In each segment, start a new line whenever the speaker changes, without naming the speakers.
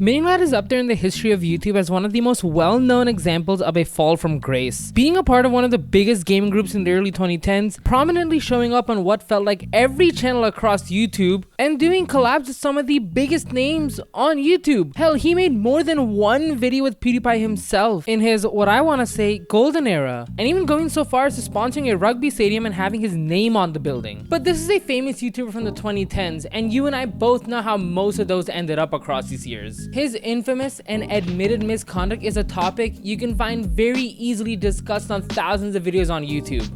Mini-Lad is up there in the history of YouTube as one of the most well-known examples of a fall from grace. Being a part of one of the biggest gaming groups in the early 2010s, prominently showing up on what felt like every channel across YouTube, and doing collabs with some of the biggest names on YouTube. Hell, he made more than one video with PewDiePie himself in his, what I want to say, golden era, and even going so far as to sponsoring a rugby stadium and having his name on the building. But this is a famous YouTuber from the 2010s, and you and I both know how most of those ended up across these years. His infamous and admitted misconduct is a topic you can find very easily discussed on thousands of videos on YouTube.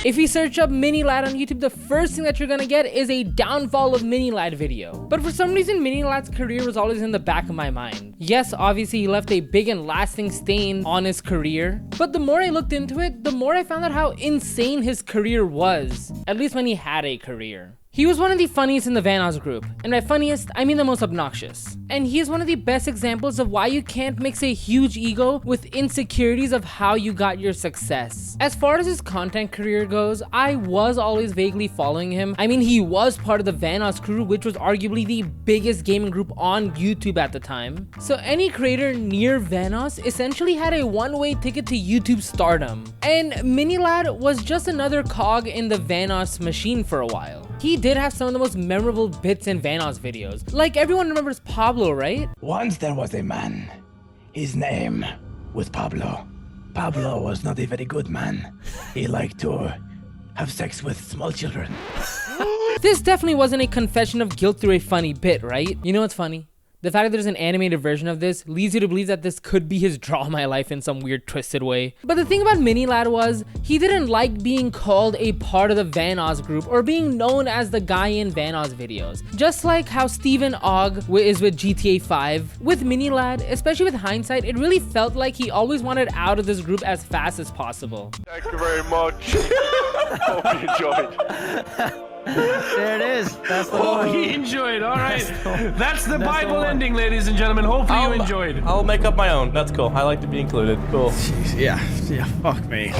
If you search up Mini-Lad on YouTube, the first thing that you're gonna get is a downfall of Mini-Lad video. But for some reason, Mini-Lad's career was always in the back of my mind. Yes, obviously he left a big and lasting stain on his career, but the more I looked into it, the more I found out how insane his career was, at least when he had a career. He was one of the funniest in the Vanoss group, and by funniest, I mean the most obnoxious. And he is one of the best examples of why you can't mix a huge ego with insecurities of how you got your success. As far as his content career goes, I was always vaguely following him. I mean, he was part of the Vanoss crew, which was arguably the biggest gaming group on YouTube at the time. So any creator near Vanoss essentially had a one-way ticket to YouTube stardom. And Mini-Lad was just another cog in the Vanoss machine for a while. He did have some of the most memorable bits in Vanoss videos. Like, everyone remembers Pablo, right?
Once there was a man. His name was Pablo. Pablo was not a very good man. He liked to have sex with small children.
This definitely wasn't a confession of guilt through a funny bit, right? You know what's funny? The fact that there's an animated version of this leads you to believe that this could be his Draw My Life in some weird twisted way. But the thing about Mini-Lad was, he didn't like being called a part of the Vanoss group or being known as the guy in Vanoss videos. Just like how Steven Ogg is with GTA 5. With Mini-Lad, especially with hindsight, it really felt like he always wanted out of this group as fast as possible.
Thank you very much. Hope you enjoyed.
There it is. That's the
Oh, he enjoyed. All right. That's the Bible ending, ladies and gentlemen. Hopefully you enjoyed.
I'll make up my own. That's cool. I like to be included. Cool.
Yeah, fuck me.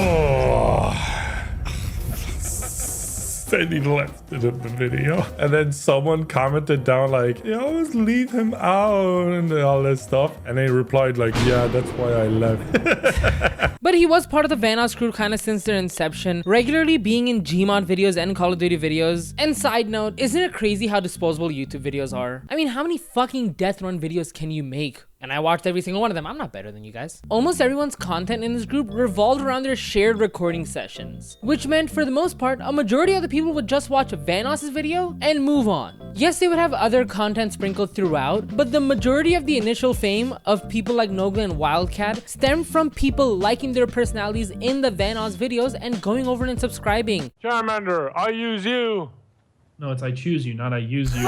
Then he left it in the video, and then someone commented down like, "You always leave him out," and all this stuff, and they replied like, "Yeah, that's why I left."
But he was part of the Vanoss crew kind of since their inception, regularly being in Gmod videos and Call of Duty videos. And side note, isn't it crazy how disposable YouTube videos are? I mean, how many fucking death run videos can you make? And I watched every single one of them. I'm not better than you guys. Almost everyone's content in this group revolved around their shared recording sessions, which meant for the most part, a majority of the people would just watch Vanoss's video and move on. Yes, they would have other content sprinkled throughout, but the majority of the initial fame of people like Nogla and Wildcat stemmed from people liking their personalities in the Vanoss videos and going over and subscribing.
Charmander, I use you.
No, it's I choose you, not I use you.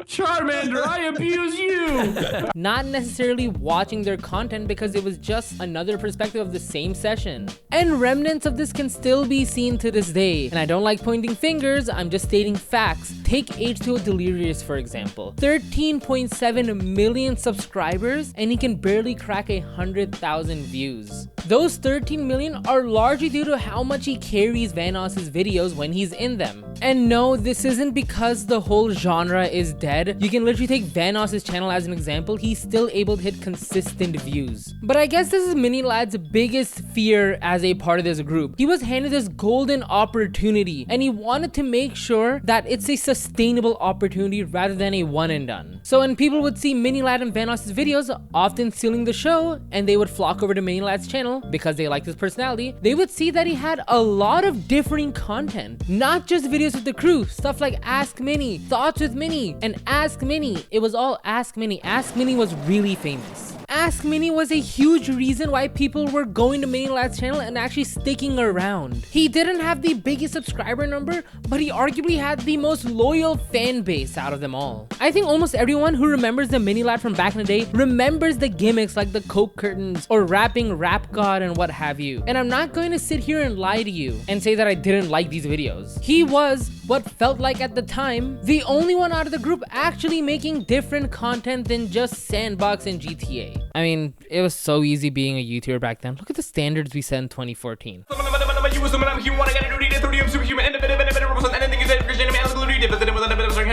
Charmander, I abuse you!
Not necessarily watching their content because it was just another perspective of the same session. And remnants of this can still be seen to this day. And I don't like pointing fingers, I'm just stating facts. Take H2O Delirious for example. 13.7 million subscribers and he can barely crack 100,000 views. Those 13 million are largely due to how much he carries Vanoss's videos when he's in them. And no, this isn't because the whole genre is dead. You can literally take Vanoss's channel as an example. He's still able to hit consistent views. But I guess this is Mini-Lad's biggest fear as a part of this group. He was handed this golden opportunity and he wanted to make sure that it's a sustainable opportunity rather than a one and done. So when people would see Mini-Lad and Vanoss's videos often stealing the show and they would flock over to Mini-Lad's channel because they liked his personality, they would see that he had a lot of differing content, not just videos with the crew, stuff like Ask Mini, Thoughts with Mini, and Ask Mini. It was all Ask Mini. Ask Mini was really famous. Ask Mini was a huge reason why people were going to Mini-Lad's channel and actually sticking around. He didn't have the biggest subscriber number, but he arguably had the most loyal fan base out of them all. I think almost everyone who remembers the Mini-Lad from back in the day remembers the gimmicks like the Coke curtains or rapping Rap God and what have you. And I'm not going to sit here and lie to you and say that I didn't like these videos. He was, what felt like at the time, the only one out of the group actually making different content than just Sandbox and GTA. I mean, it was so easy being a YouTuber back then. Look at the standards we set in 2014.
You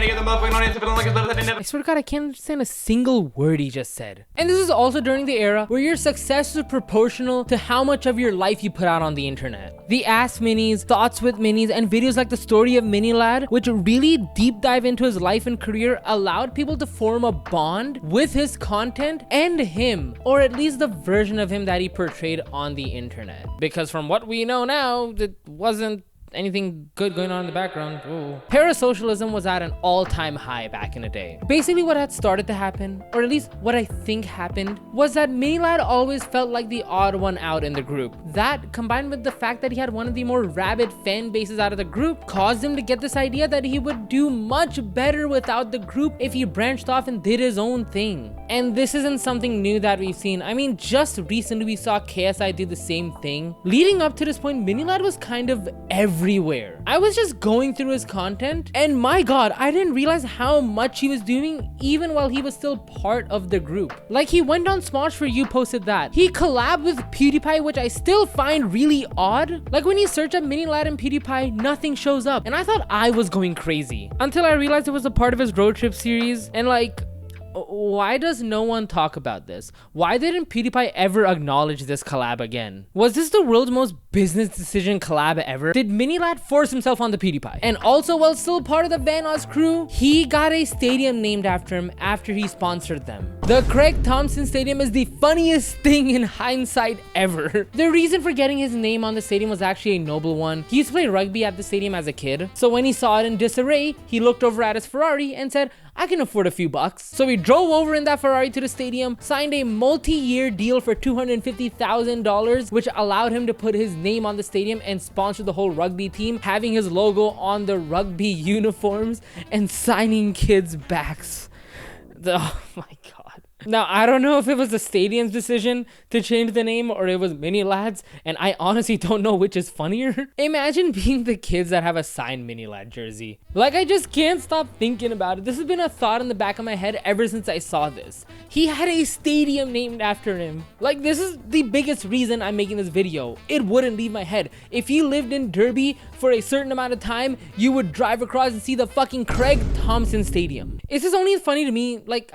I swear to God, I can't understand a single word he just said. And this is also during the era where your success is proportional to how much of your life you put out on the internet. The Ask Minis, Thoughts with Minis, and videos like the story of Mini Lad, which really deep dive into his life and career, allowed people to form a bond with his content and him, or at least the version of him that he portrayed on the internet. Because from what we know now, it wasn't anything good going on in the background. Ooh. Parasocialism was at an all-time high back in the day. Basically what had started to happen, or at least what I think happened, was that Mini Lad always felt like the odd one out in the group. That, combined with the fact that he had one of the more rabid fan bases out of the group, caused him to get this idea that he would do much better without the group if he branched off and did his own thing. And this isn't something new that we've seen. I mean, just recently we saw KSI do the same thing. Leading up to this point, Mini Lad was kind of everywhere. I was just going through his content, and my God, I didn't realize how much he was doing even while he was still part of the group. Like, he went on Smosh For You, posted that. He collabed with PewDiePie, which I still find really odd. Like, when you search up Mini Lad and PewDiePie, nothing shows up, and I thought I was going crazy until I realized it was a part of his road trip series. And like, why does no one talk about this? Why didn't PewDiePie ever acknowledge this collab again? Was this the world's most business decision collab ever? Did Mini Lad force himself on the PewDiePie? And also, while still part of the Vanoss crew, he got a stadium named after him after he sponsored them. The Craig Thompson Stadium is the funniest thing in hindsight ever. The reason for getting his name on the stadium was actually a noble one. He used to play rugby at the stadium as a kid, so when he saw it in disarray, he looked over at his Ferrari and said, I can afford a few bucks. So he drove over in that Ferrari to the stadium, signed a multi-year deal for $250,000, which allowed him to put his name on the stadium and sponsor the whole rugby team, having his logo on the rugby uniforms and signing kids' backs. Oh my God. Now, I don't know if it was the stadium's decision to change the name or it was Mini Lad's, and I honestly don't know which is funnier. Imagine being the kids that have a signed Mini Lad jersey. Like, I just can't stop thinking about it. This has been a thought in the back of my head ever since I saw this. He had a stadium named after him. Like, this is the biggest reason I'm making this video. It wouldn't leave my head. If you lived in Derby for a certain amount of time, you would drive across and see the fucking Craig Thompson Stadium. It's just only funny to me, like,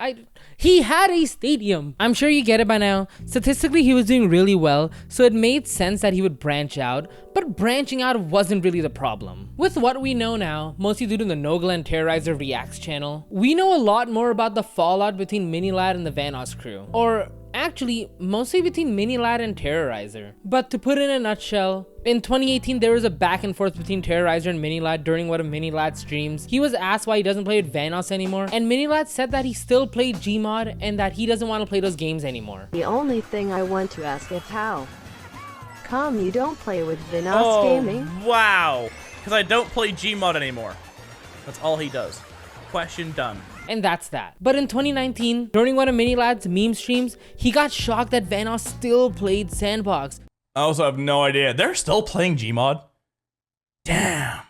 he had a stadium. I'm sure you get it by now. Statistically, he was doing really well, so it made sense that he would branch out, but branching out wasn't really the problem. With what we know now, mostly due to the notLinker and Terrorizer Reacts channel, we know a lot more about the fallout between Mini Lad and the Vanoss crew. Or actually, mostly between Mini Lad and Terrorizer. But to put it in a nutshell, in 2018, there was a back and forth between Terrorizer and Mini Lad during one of Mini Lad's streams. He was asked why he doesn't play with Vanoss anymore, and Mini Lad said that he still played Gmod and that he doesn't want to play those games anymore.
The only thing I want to ask is how come you don't play with Vanoss Gaming?
Wow. Because I don't play Gmod anymore. That's all he does. Question done.
And that's that. But in 2019, during one of Mini Lad's meme streams, he got shocked that Vanoss still played Sandbox.
I also have no idea. They're still playing Gmod? Damn.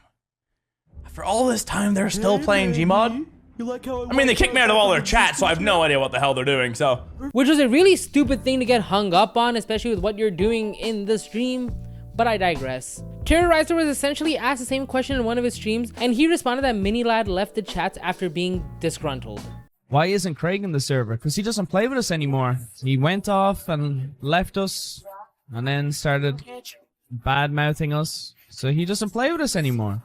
After all this time, they're still playing Gmod? I mean, they kicked me out of all their chat, so I have no idea what the hell they're doing, so.
Which was a really stupid thing to get hung up on, especially with what you're doing in the stream. But I digress. Terrorizer was essentially asked the same question in one of his streams, and he responded that Mini Lad left the chats after being disgruntled.
Why isn't Craig in the server? Because he doesn't play with us anymore. He went off and left us, and then started bad-mouthing us. So he doesn't play with us anymore.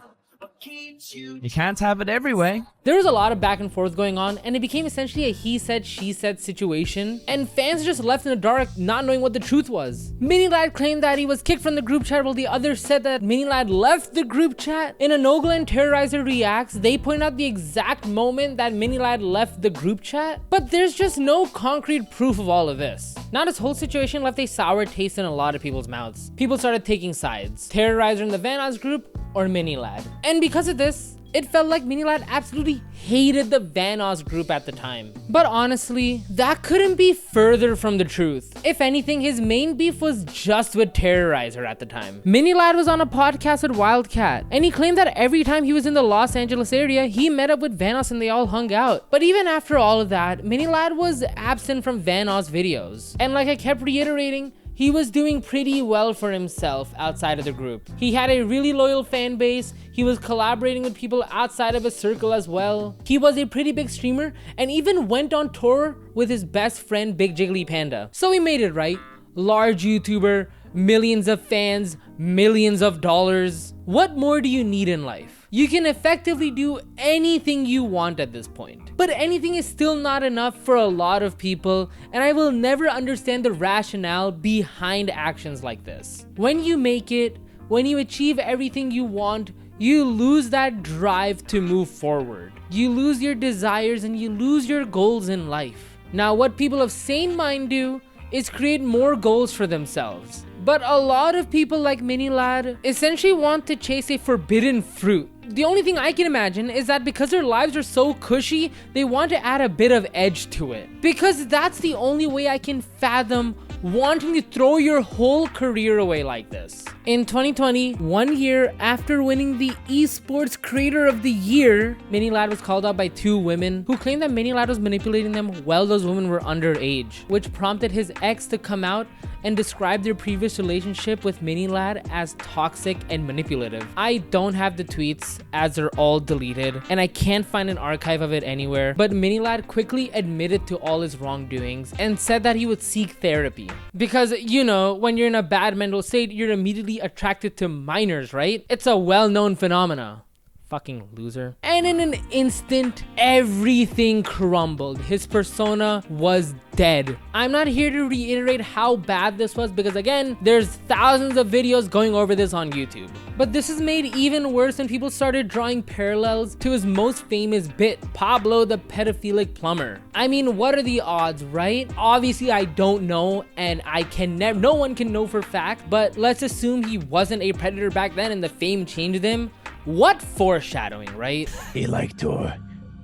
You can't have it every way.
There was a lot of back and forth going on, and it became essentially a he said, she said situation, and fans just left in the dark not knowing what the truth was. Mini Lad claimed that he was kicked from the group chat, while the others said that Mini Lad left the group chat. In a notLinker and Terrorizer Reacts, they point out the exact moment that Mini Lad left the group chat, but there's just no concrete proof of all of this. Now this whole situation left a sour taste in a lot of people's mouths. People started taking sides. Terrorizer in the Vanoss group or Mini Lad. And because of this, it felt like Mini Lad absolutely hated the Vanoss group at the time. But honestly, that couldn't be further from the truth. If anything, his main beef was just with Terrorizer at the time. Mini Lad was on a podcast with Wildcat, and he claimed that every time he was in the Los Angeles area, he met up with Vanoss and they all hung out. But even after all of that, Mini Lad was absent from Vanoss videos. And like I kept reiterating, he was doing pretty well for himself outside of the group. He had a really loyal fan base. He was collaborating with people outside of his circle as well. He was a pretty big streamer and even went on tour with his best friend Big Jiggly Panda. So he made it, right? Large YouTuber, millions of fans, millions of dollars. What more do you need in life? You can effectively do anything you want at this point. But anything is still not enough for a lot of people, and I will never understand the rationale behind actions like this. When you make it, when you achieve everything you want, you lose that drive to move forward. You lose your desires and you lose your goals in life. Now, what people of sane mind do is create more goals for themselves. But a lot of people like Mini Lad essentially want to chase a forbidden fruit. The only thing I can imagine is that because their lives are so cushy, they want to add a bit of edge to it. Because that's the only way I can fathom wanting to throw your whole career away like this. In 2020, 1 year after winning the Esports Creator of the Year, Mini Lad was called out by 2 women who claimed that Mini Lad was manipulating them while those women were underage, which prompted his ex to come out and describe their previous relationship with Mini Lad as toxic and manipulative. I don't have the tweets as they're all deleted and I can't find an archive of it anywhere, but Mini Lad quickly admitted to all his wrongdoings and said that he would seek therapy. Because, you know, when you're in a bad mental state, you're immediately attracted to minors, right? It's a well-known phenomena. Fucking loser. And in an instant, everything crumbled. His persona was dead. I'm not here to reiterate how bad this was because again, there's thousands of videos going over this on YouTube. But this is made even worse when people started drawing parallels to his most famous bit, Pablo the pedophilic plumber. I mean, what are the odds, right? Obviously, I don't know and I can never, no one can know for fact, but let's assume he wasn't a predator back then and the fame changed him. What foreshadowing, right?
He liked to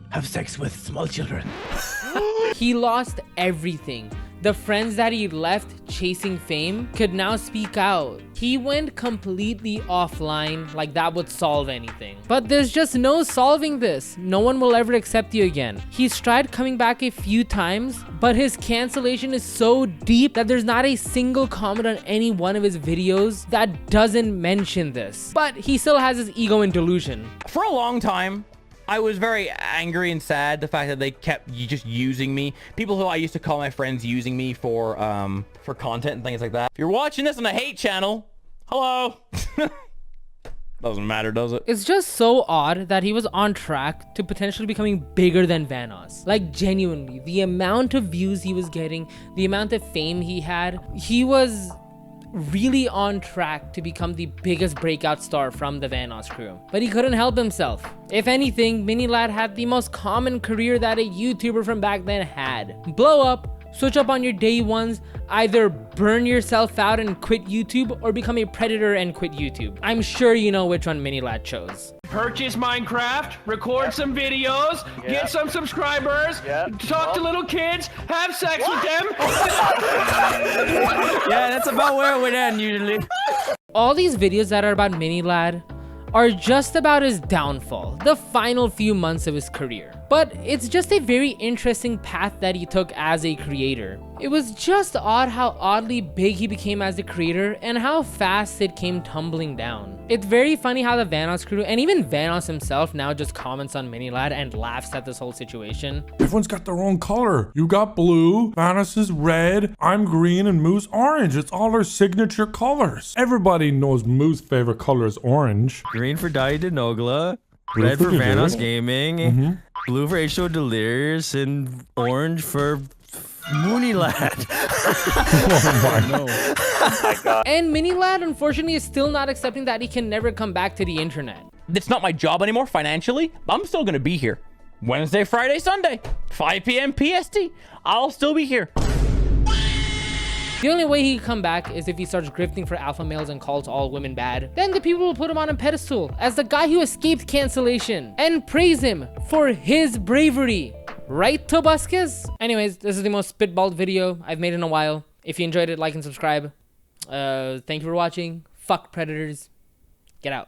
have sex with small children.
He lost everything. The friends that he left chasing fame could now speak out. He went completely offline, like that would solve anything. But there's just no solving this. No one will ever accept you again. He's tried coming back a few times, but his cancellation is so deep that there's not a single comment on any one of his videos that doesn't mention this. But he still has his ego and delusion.
For a long time, I was very angry and sad the fact that they kept just using me. People who I used to call my friends using me for content and things like that. If you're watching this on the hate channel, hello. Doesn't matter, does it?
It's just so odd that he was on track to potentially becoming bigger than Vanoss. Like genuinely, the amount of views he was getting, the amount of fame he had, he was really on track to become the biggest breakout star from the Vanoss crew. But he couldn't help himself. If anything, Mini Lad had the most common career that a YouTuber from back then had. Blow up, switch up on your day ones, either burn yourself out and quit YouTube or become a predator and quit YouTube. I'm sure you know which one Mini Lad chose.
Purchase Minecraft, record some videos, get some subscribers, talk to little kids, have sex with them.
Yeah, that's about where it would end usually.
All these videos that are about Mini Lad are just about his downfall, the final few months of his career. But it's just a very interesting path that he took as a creator. It was just odd how oddly big he became as a creator and how fast it came tumbling down. It's very funny how the Vanoss crew and even Vanoss himself now just comments on Mini Lad and laughs at this whole situation.
Everyone's got their own color. You got blue, Vanoss is red, I'm green, and Moo's orange. It's all our signature colors. Everybody knows Moo's favorite color is orange.
Green for Daddy Denogla,
Blue
red for
for
Vanoss
Vanoss.
Gaming, blue for H2O Delirious, and orange for Mooney Lad.
And Mini Lad unfortunately is still not accepting that he can never come back to the internet.
It's not my job anymore financially. I'm still gonna be here. Wednesday, Friday, Sunday, 5 p.m. PST. I'll still be here.
The only way he can come back is if he starts grifting for alpha males and calls all women bad. Then the people will put him on a pedestal as the guy who escaped cancellation and praise him for his bravery. Right, Tobuscus? Anyways, this is the most spitballed video I've made in a while. If you enjoyed it, like and subscribe. Thank you for watching. Fuck predators. Get out.